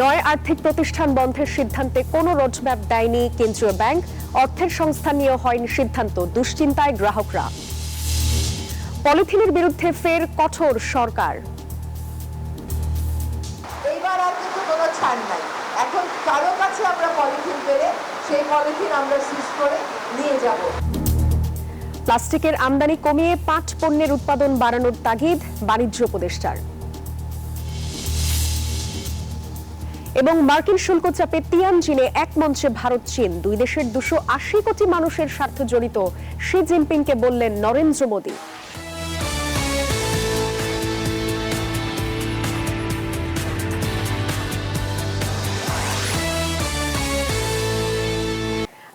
নয় আর্থিক প্রতিষ্ঠান বন্ধের সিদ্ধান্তে কোনো রোডম্যাপ দেয়নি কেন্দ্রীয় ব্যাংক। অর্থের সংস্থান নিয়ে হয়নি সিদ্ধান্ত, দুশ্চিন্তায় গ্রাহকরা। পলিথিনের বিরুদ্ধে ফের কঠোর সরকার। এইবার আর কিন্তু কোনো ছাড় নাই। এখন কারো কাছে আমরা পলিথিন পেলে সেই পলিথিন আমরা সিজ করে নিয়ে যাব। প্লাস্টিকের আমদানি কমিয়ে পাট পণ্যের উৎপাদন বাড়ানোর তাগিদ বাণিজ্য উপদেষ্টার। এবং মার্কিন শুল্ক চাপে তিয়ানজিনে এক মঞ্চে ভারত চীন, দুই দেশের 280 কোটি মানুষের স্বার্থ জড়িত, শি জিনপিংকে বললেন নরেন্দ্র মোদী।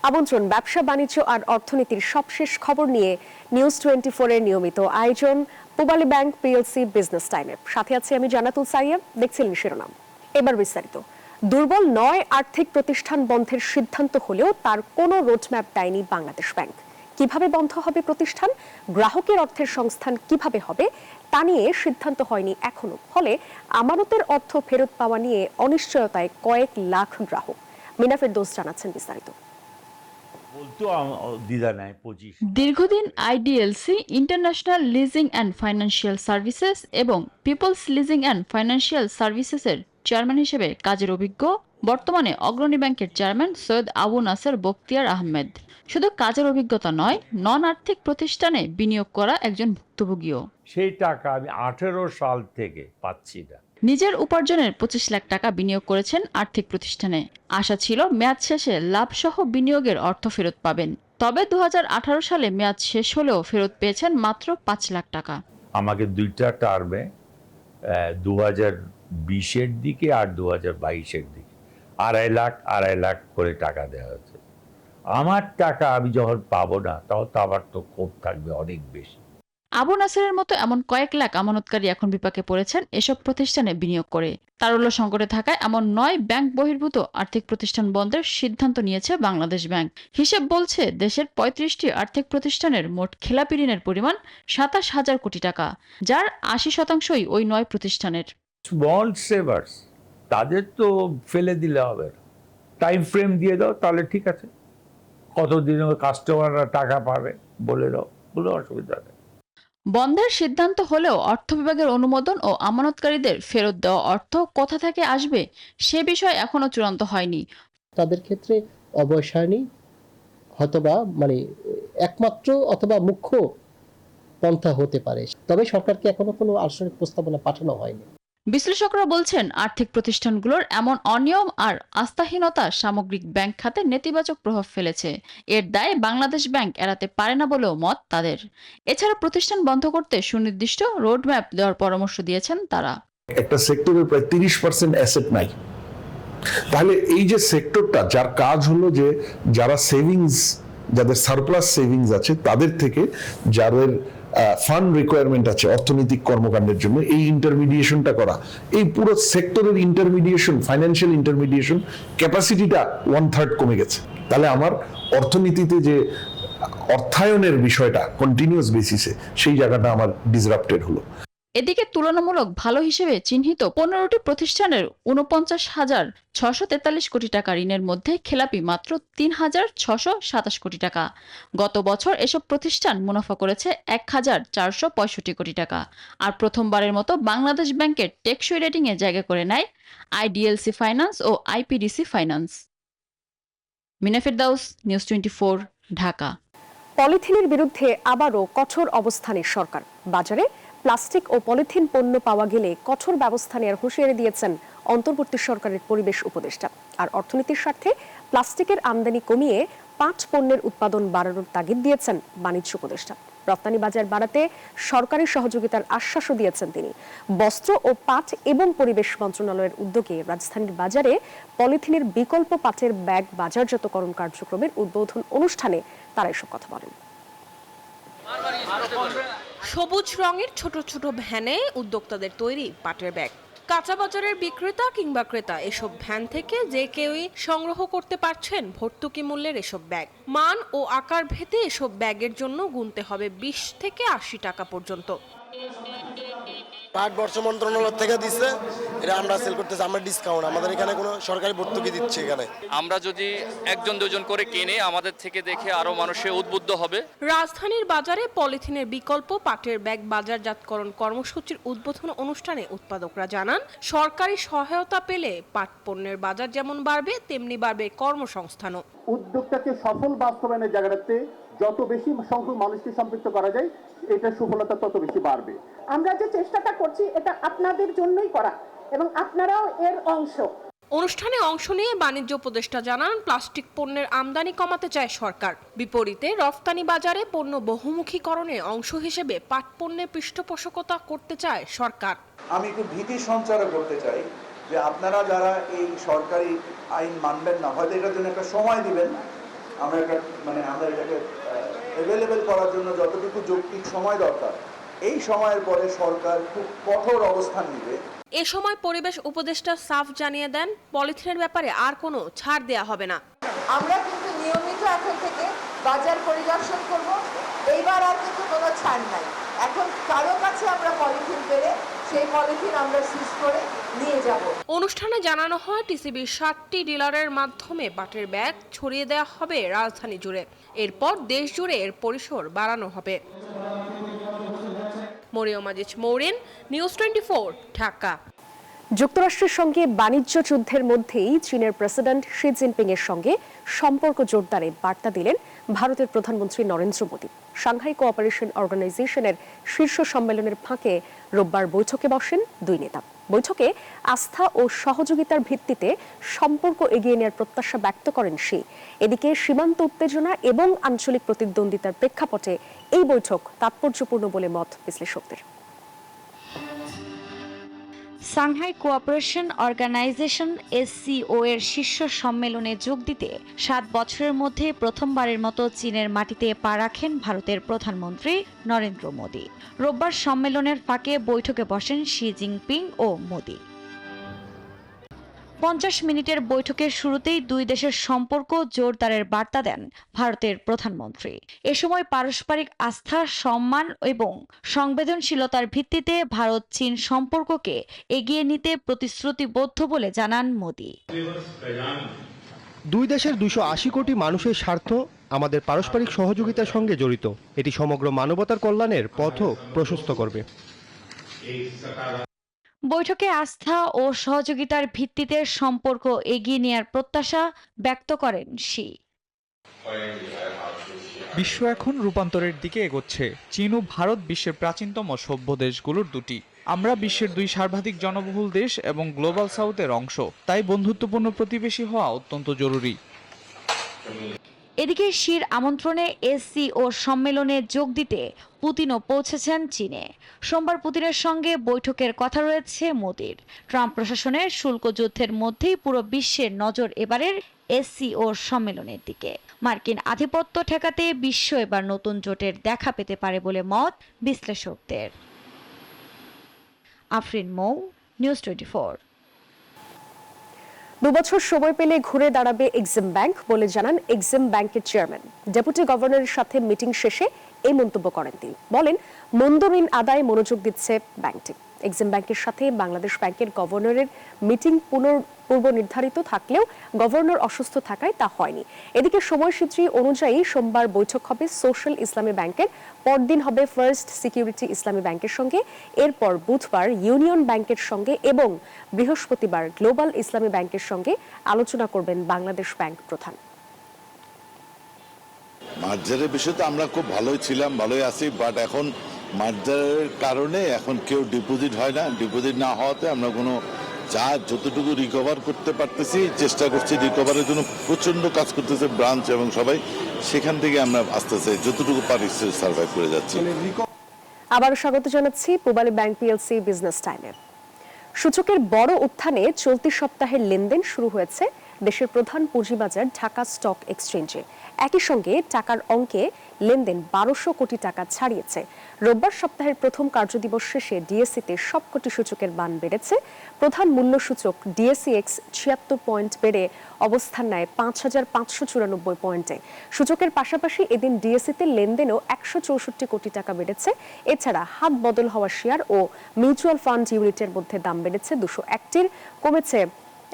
আমন্ত্রণ ব্যবসা বাণিজ্য আর অর্থনীতির সবশেষ খবর নিয়ে নিউজ 24 এর নিয়মিত আয়োজন পূবালী ব্যাংক পিএলসি বিজনেস টাইমে। সাথে আছি আমি জান্নাতুল সারিয়া। দেখছিলেন শিরোনাম, এবার বিস্তারিত। দুর্বল 9 আর্থিক প্রতিষ্ঠান বন্ধের সিদ্ধান্ত হলেও তার কোনো রোডম্যাপ দেয়নি বাংলাদেশ ব্যাংক। কিভাবে বন্ধ হবে প্রতিষ্ঠান, গ্রাহকের অর্থের সংস্থান কিভাবে হবে তা নিয়ে সিদ্ধান্ত হয়নি এখনো। ফলে আমানতের অর্থ ফেরত পাওয়া নিয়ে অনিশ্চয়তায় কয়েক লাখ গ্রাহক। মিনা ফেরদৌস জানাচ্ছেন বিস্তারিত। দীর্ঘদিন IDLC, international leasing and financial services এবং পিপলস লিজিং অ্যান্ড ফাইন্যান্সিয়াল সার্ভিসেসের চেয়ারম্যান হিসেবে কাজের অভিজ্ঞ বর্তমানে অগ্রণী ব্যাংকের চেয়ারম্যান সৈয়দ আবু নাসের বখতিয়ার আহমেদ। শুধু কাজের অভিজ্ঞতা নয়, নন আর্থিক প্রতিষ্ঠানে বিনিয়োগ করা একজন ভুক্তভোগীও। সেই টাকা আমি 18 সাল থেকে পাচ্ছি না। নিজের উপার্জনের 25 লাখ টাকা বিনিয়োগ করেছেন আর্থিক প্রতিষ্ঠানে। আশা ছিল মেয়াদ শেষে লাভসহ বিনিয়োগের অর্থ ফেরত পাবেন। তবে 2018 সালে মেয়াদ শেষ হলেও ফেরত পেয়েছেন মাত্র 5 লাখ টাকা। আমাকে দুইটা টার্মে 2020-এর দিকে আর 2022-এর দিকে আড়াই লাখ করে টাকা দেওয়া হয়েছে। আমার টাকা আমি যখন পাবো না তখন তো আমার তো ক্ষোভ থাকবে অনেক বেশি। আবু নাসেরের মতো এমন কয়েক লাখ আমানতকারী এখন বিপাকে পড়েছেন এসব প্রতিষ্ঠানে বিনিয়োগ করে। তারল্য সংকটে থাকায় এমন 9 ব্যাংক বহির্ভূত আর্থিক প্রতিষ্ঠান বন্ধের সিদ্ধান্ত নিয়েছে বাংলাদেশ ব্যাংক। হিসেব বলছে দেশের 35টি আর্থিক প্রতিষ্ঠানের মোট খেলাপি ঋণের পরিমাণ 27,000 কোটি টাকা, যার 80%ই ওই 9 প্রতিষ্ঠানের। স্মল সেভার্স তাদের তো ফেলে দিলে হবে না, টাইম ফ্রেম দিয়ে দাও, তাহলে ঠিক আছে। কতদিন কাস্টমাররা টাকা পাবে বলে দাও, বলে অসুবিধা নেই। বন্ধের সিদ্ধান্ত হলেও অর্থ বিভাগের অনুমোদন ও আমানতকারীদের ফেরত দেওয়া অর্থ কোথা থেকে আসবে সে বিষয় এখনো চূড়ান্ত হয়নি। তাদের ক্ষেত্রে অবসায়নী হয়তোবা একমাত্র অথবা মুখ্য পন্থা হতে পারে, তবে সরকারকে এখনো কোনো আলোচনার প্রস্তাবনা পাঠানো হয়নি। বিশ্লেষকরা বলছেন আর্থিক প্রতিষ্ঠানগুলোর এমন অনিয়ম আর আস্থাহীনতা সামগ্রিক ব্যাংক খাতে নেতিবাচক প্রভাব ফেলেছে। এর দায় বাংলাদেশ ব্যাংক এড়াতে পারে না বলেও মত তাদের। এছাড়া প্রতিষ্ঠান বন্ধ করতে সুনির্দিষ্ট রোডম্যাপ দেওয়ার পরামর্শ দিয়েছেন তারা। একটা সেক্টরের প্রায় 30% অ্যাসেট নাই, তাহলে এই যে সেক্টরটা যার কাজ হলো যে যারা সেভিংস, যাদের সারপ্লাস সেভিংস আছে তাদের থেকে যাদের ফান্ড রিকোয়ারমেন্ট আছে অর্থনৈতিক কর্মকাণ্ডের জন্য, এই ইন্টারমিডিয়েশনটা করা, এই পুরো সেক্টরের ইন্টারমিডিয়েশন, ফাইন্যান্সিয়াল ইন্টারমিডিয়েশন ক্যাপাসিটিটা 1/3 কমে গেছে। তাহলে আমার অর্থনীতিতে যে অর্থায়নের বিষয়টা কন্টিনিউয়াস বেসিসে, সেই জায়গাটা আমার ডিসরাপ্টেড হলো। এদিকে তুলনামূলক ভালো হিসেবে চিহ্নিত 15টি প্রতিষ্ঠানের 49,643 কোটি টাকা ঋণের মধ্যে খেলাপি মাত্র 3,627 কোটি টাকা। গত বছর এসব প্রতিষ্ঠান মুনাফা করেছে 1,465 কোটি টাকা। আর প্রথমবারের মতো বাংলাদেশ ব্যাংকের টেকসই রেটিংয়ে জায়গা করে নেয় আইডিএলসি ফাইন্যান্স ও IPDC finance. Mina Ferdous, news 24, Dhaka. পলিথিনের বিরুদ্ধে আবারও কঠোর অবস্থানে সরকার। বাজারে প্লাস্টিক ও পলিথিন পণ্য পাওয়া গেলে কঠোর ব্যবস্থা নেওয়ার হুঁশিয়ারি দিয়েছেন অন্তর্বর্তী সরকারের পরিবেশ উপদেষ্টা। আর অর্থনীতির স্বার্থে প্লাস্টিকের আমদানি কমিয়ে পাট পণ্যের উৎপাদন বাড়ানোর তাগিদ দিয়েছেন বাণিজ্য উপদেষ্টা। রপ্তানি বাজার বাড়াতে সরকারি সহযোগিতার আশ্বাসও দিয়েছেন তিনি। বস্ত্র ও পাট এবং পরিবেশ মন্ত্রণালয়ের উদ্যোগে রাজধানীর বাজারে পলিথিনের বিকল্প পাটের ব্যাগ বাজারজাতকরণ কার্যক্রমের উদ্বোধন অনুষ্ঠানে তারা এসব কথা বলেন। সবুজ রঙের ছোট ছোট ভ্যানে উদ্যোক্তাদের তৈরি পাটের ব্যাগ। কাঁচা বাজারের বিক্রেতা কিংবা ক্রেতা এসব ভ্যান থেকে যে কেউই সংগ্রহ করতে পারছেন ভর্তুকি মূল্যের এসব ব্যাগ। মান ও আকার ভেদে এসব ব্যাগের জন্য গুনতে হবে 20 থেকে 80 টাকা পর্যন্ত। পাট বর্জ্য মন্ত্রণালয় থেকে দিচ্ছে, এটা আমরা সেল করতেছি, আমরা ডিসকাউন্ট, আমাদের এখানে কোনো সরকারি ভর্তুকি দিচ্ছে এখানে। আমরা যদি একজন দুজন করে কিনে আমাদের থেকে দেখে আরো মানুষে উদ্বুদ্ধ হবে। রাজধানীর বাজারে পলিথিনের বিকল্প পাটের ব্যাগ বাজারজাতকরণ কর্মসূচির উদ্বোধন অনুষ্ঠানে উৎপাদকরা জানান, সরকারি সহায়তা পেলে পাট পণ্যের বাজার যেমন বাড়বে তেমনি বাড়বে কর্মসংস্থানও। উদ্যোগটাকে সফল বাস্তবায়নের জায়গাটাতে যত বেশি সংখ্যক মানুষকে সম্পৃক্ত করা যায়, এটা সফলতা তত বেশি বাড়বে। আমরা যে চেষ্টাটা করছি এটা আপনাদের জন্যই করা এবং আপনারাও এর অংশ। অনুষ্ঠানে অংশ নিয়ে বাণিজ্য উপদেষ্টা জানান, প্লাস্টিক পণ্যের আমদানি কমাতে চায় সরকার। বিপরীতে রফতানি বাজারে পণ্য বহুমুখীকরণের অংশ হিসেবে পাট পণ্যের পৃষ্ঠপোষকতা করতে চায় সরকার। আমি একটু ভীতি সঞ্চার করতে চাই যে আপনারা যারা এই সরকারি আইন মানবেন না, হয়তো এটার জন্য একটা সময় দিবেন, আমরা এটাকে অ্যাভেলেবেল করার জন্য যতটুকু যৌক্তিক সময় দরকার, এই সময়ের পরে সরকার খুব কঠোর অবস্থান নেবে। এ সময় পরিবেশ উপদেষ্টা সাফ জানিয়ে দেন, পলিথিনের ব্যাপারে আর কোনো ছাড় দেয়া হবে না। আমরা কিন্তু নিয়মিত এখন থেকে বাজার পরিদর্শন করব, এইবার আর কিন্তু কোনো ছাড় নাই। এখন কারো কাছে আমরা পলিথিন পেলে সেই পলিথিন আমরা সিজ করে নিয়ে যাব। অনুষ্ঠানে জানানো হয়, টিসিবির 60টি ডিলারের মাধ্যমে পাটের ব্যাগ ছড়িয়ে দেওয়া হবে রাজধানী জুড়ে। এরপর দেশ জুড়ে এর পরিসর বাড়ানো হবে। মরিয়ম আজিজ মৌরিন, নিউজ 24, ঢাকা। যুক্তরাষ্ট্রের সঙ্গে বাণিজ্য যুদ্ধের মধ্যেই চীনের প্রেসিডেন্ট শি জিনপিং এর সঙ্গে সম্পর্ক জোরদারে বার্তা দিলেন ভারতের প্রধানমন্ত্রী নরেন্দ্র মোদী। সাংহাই কোঅপারেশন অর্গানাইজেশনের শীর্ষ সম্মেলনের ফাঁকে রোববার বৈঠকে বসেন দুই নেতা। বৈঠকে আস্থা ও সহযোগিতার ভিত্তিতে সম্পর্ক এগিয়ে নেওয়ার প্রত্যাশা ব্যক্ত করেন শি। এদিকে সীমান্ত উত্তেজনা এবং আঞ্চলিক প্রতিদ্বন্দ্বিতার প্রেক্ষাপটে এই বৈঠক তাৎপর্যপূর্ণ বলে মত বিশ্লেষকদের। সাংহাই কোঅপারেশন অর্গানাইজেশন SCO এর শীর্ষ সম্মেলনে যোগ দিতে 7 বছরের মধ্যে প্রথমবারের মতো চীনের মাটিতে পা রাখেন ভারতের প্রধানমন্ত্রী নরেন্দ্র মোদী। রোববার সম্মেলনের ফাঁকে বৈঠকে বসেন শি জিনপিং ও মোদী। 50 মিনিটের বৈঠকের শুরুতেই দুই দেশের সম্পর্ক জোরদারের বার্তা দেন ভারতের প্রধানমন্ত্রী। এ সময় পারস্পরিক আস্থা, সম্মান এবং সংবেদনশীলতার ভিত্তিতে ভারত চীন সম্পর্ককে এগিয়ে নিতে প্রতিশ্রুতিবদ্ধ বলে জানান মোদী। দুই দেশের 280 কোটি মানুষের স্বার্থ আমাদের পারস্পরিক সহযোগিতার সঙ্গে জড়িত। এটি সমগ্র মানবতার কল্যাণের পথও প্রশস্ত করবে। বৈঠকে আস্থা ও সহযোগিতার ভিত্তিতে সম্পর্ক এগিয়ে নেওয়ার প্রত্যাশা ব্যক্ত করেন শি। বিশ্ব এখন রূপান্তরের দিকে এগোচ্ছে। চীন ও ভারত বিশ্বের প্রাচীনতম সভ্য দেশগুলোর দুটি। আমরা বিশ্বের দুই সর্বাধিক জনবহুল দেশ এবং গ্লোবাল সাউথের অংশ, তাই বন্ধুত্বপূর্ণ প্রতিবেশী হওয়া অত্যন্ত জরুরি। এদিকে শির আমন্ত্রণে SCO সম্মেলনে যোগ দিতে পুতিনও পৌঁছেছেন চীনে। সোমবার পুতিনের সঙ্গে বৈঠকের কথা রয়েছে মোদির। ট্রাম্প প্রশাসনের শুল্ক যুদ্ধের মধ্যেই পুরো বিশ্বের নজর এবারের SCO সম্মেলনের দিকে। মার্কিন আধিপত্য ঠেকাতে বিশ্ব এবার নতুন জোটের দেখা পেতে পারে বলে মত বিশ্লেষকদের। আফরিন মৌ, নিউজ 24। 2 বছর সময় পেলে ঘুরে দাঁড়াবে এক্সিম ব্যাংক বলে জানান এক্সিম ব্যাংকের চেয়ারম্যান। ডেপুটি গভর্নরের সাথে মিটিং শেষে এই মন্তব্য করেন তিনি। বলেন, মন্দ ঋণ আদায়ে মনোযোগ দিচ্ছে ব্যাংকটি। এক্সিম ব্যাংকের সাথে বাংলাদেশ ব্যাংকের গভর্নরের মিটিং পূর্ব নির্ধারিত থাকলেও গভর্নর অসুস্থ থাকায় তা হয়নি। এদিকে সময়সূচি অনুযায়ী সোমবার বৈঠক হবে সোশ্যাল ইসলামী ব্যাংকের, পরদিন হবে ফার্স্ট সিকিউরিটি ইসলামী ব্যাংকের সঙ্গে, এরপর বুধবার ইউনিয়ন ব্যাংকের সঙ্গে এবং বৃহস্পতিবার গ্লোবাল ইসলামী ব্যাংকের সঙ্গে আলোচনা করবেন বাংলাদেশ ব্যাংক প্রধান। মার্জারের বিষয়ে তো আমরা খুব ভালোই ছিলাম, ভালোই আছি, বাট এখন মার্জারের কারণে এখন কেউ ডিপোজিট হয় না। ডিপোজিট না হওয়াতে আমরা কোনো যতটুকু রিকভার করতে পারতেছি চেষ্টা করছি রিকভারের জন্য, প্রচন্ড কাজ করতেছে ব্রাঞ্চ এবং সবাই, সেখান থেকে আমরা আস্তে আস্তে যতটুকু পারি সার্ভাইভ করে যাচ্ছি। আবার স্বাগত জানাচ্ছি পূবালী ব্যাংক PLC বিজনেস টাইমে। সূচকের বড় উত্থানে চলতি সপ্তাহের লেনদেন শুরু হয়েছে দেশের প্রধান পুঁজিবাজার ঢাকা স্টক এক্সচেঞ্জে। একই সঙ্গে টাকার অঙ্কে লেনদেন 1200 কোটি টাকা ছাড়িয়েছে। রোববার সপ্তাহের প্রথম কার্যদিবস শেষে ডিএসইতে সবকটি সূচকের মান বেড়েছে। প্রধান মূল্য সূচক ডিএসইএক্স 76 পয়েন্ট বেড়ে অবস্থান নেয় 5594 পয়েন্টে। সূচকের পাশাপাশি এদিন ডিএসইতে লেনদেনও 164 কোটি টাকা বেড়েছে। এছাড়া হাত বদল হওয়া শেয়ার ও মিউচুয়াল ফান্ড ইউনিটের মধ্যে দাম বেড়েছে 201টির, কমেছে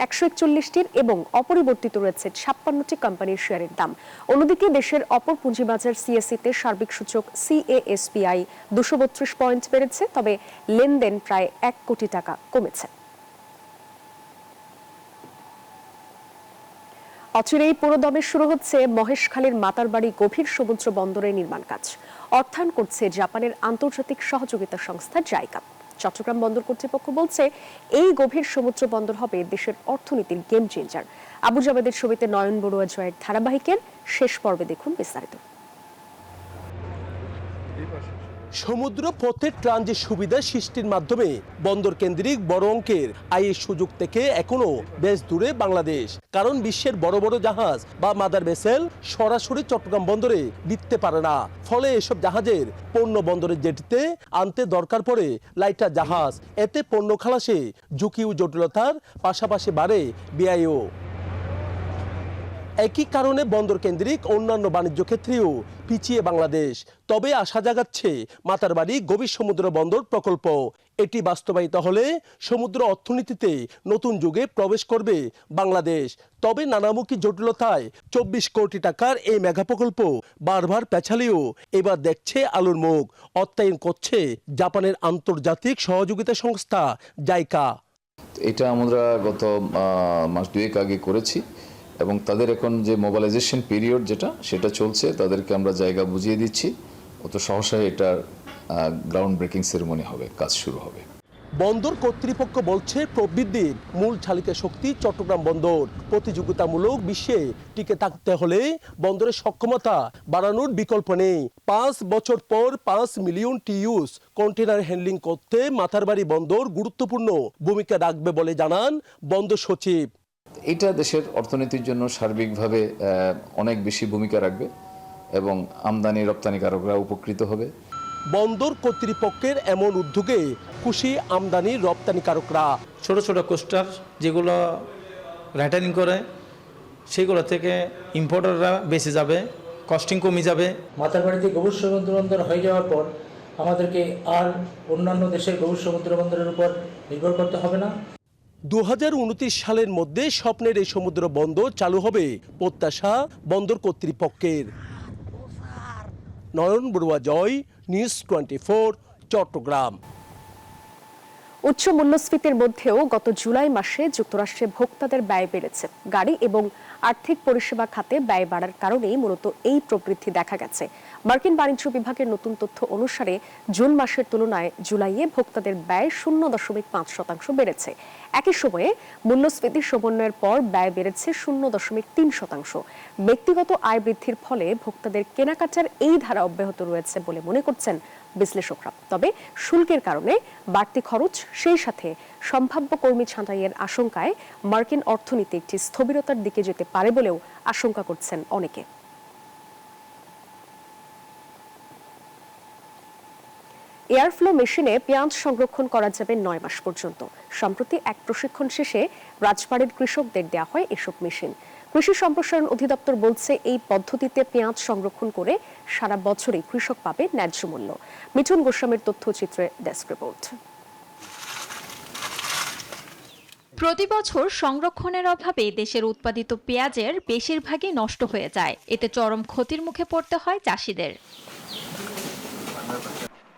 141টির এবং অপরিবর্তিত রয়েছে 56টি কোম্পানির শেয়ারের দাম। অন্যদিকে দেশের অপর পুঁজিবাজার সিএসইতে সার্বিক সূচক সিএএসপিআই 232 পয়েন্ট বেড়েছে, তবে লেনদেন প্রায় 1 কোটি টাকা কমেছে। অচিরেই পুরোদমে শুরু হচ্ছে মহেশখালীর মাতারবাড়ি গভীর সমুদ্র বন্দরের নির্মাণ কাজ। অর্থায়ন করছে জাপানের আন্তর্জাতিক সহযোগিতা সংস্থা জাইকা। চট্টগ্রাম বন্দর কর্তৃপক্ষ বলছে এই গভীর সমুদ্র বন্দর হবে দেশের অর্থনীতির গেম চেঞ্জার। আবু জাবেদের ছবিতে নয়ন বড়ুয়া জয়ের ধারাবাহিকের শেষ পর্বে দেখুন বিস্তারিত। সমুদ্র পথে ট্রানজিট সুবিধা সৃষ্টির মাধ্যমে বন্দর কেন্দ্রিক বড় অঙ্কের আয়ের সুযোগ থেকে এখনো বেশ দূরে বাংলাদেশ। কারণ বিশ্বের বড় বড় জাহাজ বা মাদার ভেসেল সরাসরি চট্টগ্রাম বন্দরে ভিড়তে পারে না। ফলে এসব জাহাজের পণ্য বন্দরের জেটিতে আনতে দরকার পড়ে লাইটার জাহাজ। এতে পণ্য খালাসে ঝুঁকি ও জটিলতার পাশাপাশি বাড়ে ব্যয়ও। একই কারণে বন্দর কেন্দ্রিক অন্যান্য বাণিজ্য ক্ষেত্রেও পিছিয়ে বাংলাদেশ। তবে আশা জাগাচ্ছে মাতারবাড়ি গভীর সমুদ্র বন্দর প্রকল্প। এটি বাস্তবায়িত হলে সমুদ্র অর্থনীতিতে নতুন যুগে প্রবেশ করবে বাংলাদেশ। তবে নানামুখী জটিলতায় 24 কোটি টাকার এই মেগা প্রকল্প বারবার পেছালেও এবার দেখছে আলোর মুখ। অর্থায়ন করছে জাপানের আন্তর্জাতিক সহযোগিতা সংস্থা জাইকা। এটা আমরা গত মাস দুয়েক আগে করেছি এবং তাদের এখন যে মোবিলাইজেশন পিরিয়ড সেটা চলছে, তাদেরকে আমরা জায়গা বুঝিয়ে দিচ্ছি। অত সহসায় এটার গ্রাউন্ড ব্রেকিং সেরেমনি হবে, কাজ শুরু হবে। বন্দর কর্তৃপক্ষ বলছে প্রবৃদ্ধির মূল চালিকা শক্তি চট্টগ্রাম বন্দর। প্রতিযোগিতামূলক বিশ্বে টিকে থাকতে হলে বন্দরের সক্ষমতা বাড়ানোর বিকল্প নেই। 5 বছর পর 5 মিলিয়ন টিইউস কন্টেনার হ্যান্ডলিং করতে মাতারবাড়ি বন্দর গুরুত্বপূর্ণ ভূমিকা রাখবে বলে জানান বন্দর সচিব। এটা দেশের অর্থনীতির জন্য সার্বিকভাবে অনেক বেশি ভূমিকা রাখবে এবং আমদানি রপ্তানিকারকরা উপকৃত হবে। বন্দর কর্তৃপক্ষের এমন উদ্যোগে খুশি আমদানি রপ্তানিকারকরা। ছোট ছোট কোস্টার যেগুলো রিটার্নিং করে সেগুলো থেকে ইম্পোর্টাররা বেঁচে যাবে, কস্টিং কমে যাবে। মাতারবাড়িতে গভীর সমুদ্র বন্দর হয়ে যাওয়ার পর আমাদেরকে আর অন্যান্য দেশের গভীর সমুদ্র বন্দরের উপর নির্ভর করতে হবে না। 2029 সালের মধ্যে স্বপ্নের এই সমুদ্র বন্দর চালু হবে প্রত্যাশা বন্দর কর্তৃপক্ষের। নয়ন বড়ুয়া জয়, নিউজ 24, চট্টগ্রাম। উচ্চ মূল্যস্ফীতির মধ্যেও গত জুলাই মাসে যুক্তরাষ্ট্রে ভোক্তাদের ব্যয় বেড়েছে। গাড়ি এবং আর্থিক পরিষেবা খাতে ব্যয় বাড়ার কারণেই মূলত এই প্রবৃদ্ধি দেখা গেছে। মার্কিন বাণিজ্য বিভাগের নতুন তথ্য অনুসারে জুন মাসের তুলনায় জুলাইয়ে ভোক্তাদের ব্যয় 0.5% বেড়েছে। একই সময়ে মূল্যস্ফীতি সমন্বয়ের পর ব্যয় বেড়েছে 0.3%। ব্যক্তিগত আয় বৃদ্ধির ফলে ভোক্তাদের কেনাকাটার এই ধারা অব্যাহত রয়েছে বলে মনে করছেন বিশ্লেষকরা। তবে শুল্কের কারণে বাড়তি খরচ, সেই সাথে সম্ভাব্য কর্মী ছাঁটাইয়ের আশঙ্কায় মার্কিন অর্থনীতি একটি স্থবিরতার দিকে যেতে পারে বলেও আশঙ্কা করছেন অনেকে। এয়ারফ্লো মেশিনে পেঁয়াজ সংরক্ষণ করা যাবে 9 মাস পর্যন্ত। সম্প্রতি এক প্রশিক্ষণ শেষে রাজবাড়ীর কৃষকদের দেওয়া হয় এসব মেশিন। কৃষি সম্প্রসারণ অধিদপ্তর বলছে এই পদ্ধতিতে পেঁয়াজ সংরক্ষণ করে সারা বছরই কৃষক পাবে ন্যায্য মূল্য। মিঠুন গোস্বামীর তথ্যচিত্রে ডেস্ক রিপোর্ট। প্রতি বছর সংরক্ষণের অভাবে দেশের উৎপাদিত পেঁয়াজের বেশিরভাগই নষ্ট হয়ে যায়। এতে চরম ক্ষতির মুখে পড়তে হয় চাষিদের।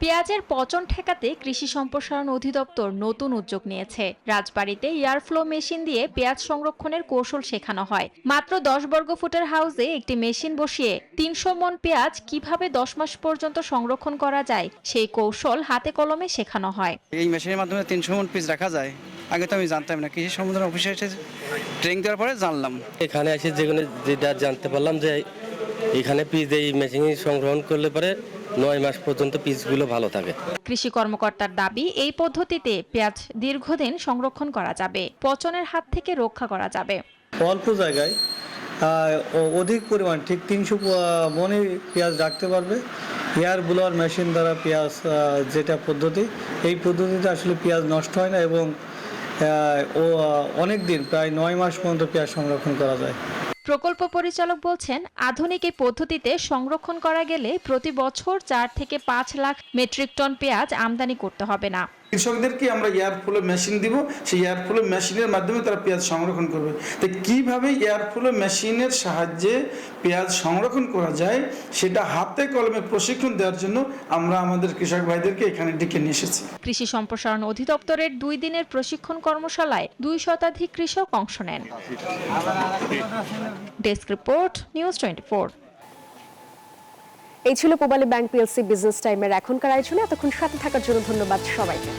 পেঁয়াজের পচন ঠেকাতে কৃষি সম্প্রসারণ অধিদপ্তর নতুন উদ্যোগ নিয়েছে। রাজবাড়ীতে এয়ারফ্লো মেশিন দিয়ে পেঁয়াজ সংরক্ষণের কৌশল শেখানো হয়। মাত্র 10 বর্গফুটের হাউসে একটি মেশিন বসিয়ে 300 মণ পেঁয়াজ কিভাবে 10 মাস পর্যন্ত সংরক্ষণ করা যায় সেই কৌশল হাতে কলমে শেখানো হয়। এই মেশিনের মাধ্যমে 300 মণ পিস রাখা যায়। আগে তো আমি জানতাম না, কৃষি সম্প্রসারণ অফিসে এসে ট্রেনিং দেওয়ার পরে জানলাম। এখানে এসে যেটা জানতে পারলাম যে এখানে পিস এই মেশিনে সংগ্রহণ করলে পরে 9 মাস পর্যন্ত পিসগুলো ভালো থাকে। কৃষি কর্মকর্তার দাবি, এই পদ্ধতিতে পেঁয়াজ দীর্ঘদিন সংরক্ষণ করা যাবে, পচনের হাত থেকে রক্ষা করা যাবে। অল্প জায়গায় অধিক পরিমাণ ঠিক 300 মনে পেঁয়াজ রাখতে পারবে। এয়ার ব্লোয়ার মেশিন দ্বারা পেঁয়াজ যেটা পদ্ধতি, এই পদ্ধতিতে আসলে পেঁয়াজ নষ্ট হয় না এবং অনেক দিন প্রায় 9 মাস পর্যন্ত পেঁয়াজ সংরক্ষণ করা যায়। প্রকল্প পরিচালক বলছেন, আধুনিক এই পদ্ধতিতে সংরক্ষণ করা গেলে প্রতি বছর 4 থেকে 5 লাখ মেট্রিক টন পেঁয়াজ আমদানি করতে হবে না। কৃষকদেরকে আমরা এয়ারফ্লো মেশিন দিব, সেই এয়ারফ্লো মেশিনের মাধ্যমে তারা পেঁয়াজ সংরক্ষণ করবে। তো কিভাবে এয়ারফ্লো মেশিনের সাহায্যে পেঁয়াজ সংরক্ষণ করা যায় সেটা হাতে কলমে প্রশিক্ষণ দেওয়ার জন্য আমরা আমাদের কৃষক ভাইদেরকে এখানে ডেকে নিয়ে এসেছি। কৃষি সম্প্রসারণ অধিদপ্তরের 2 দিনের প্রশিক্ষণ কর্মশালায় 2 শতাধিক কৃষক অংশ নেন। Desk report, news 24। এই ছিল পূবালী ব্যাংক পিএলসি বিজনেস টাইমের এখনকার আয়োজনে। এতক্ষণ সাথে থাকার জন্য ধন্যবাদ সবাইকে।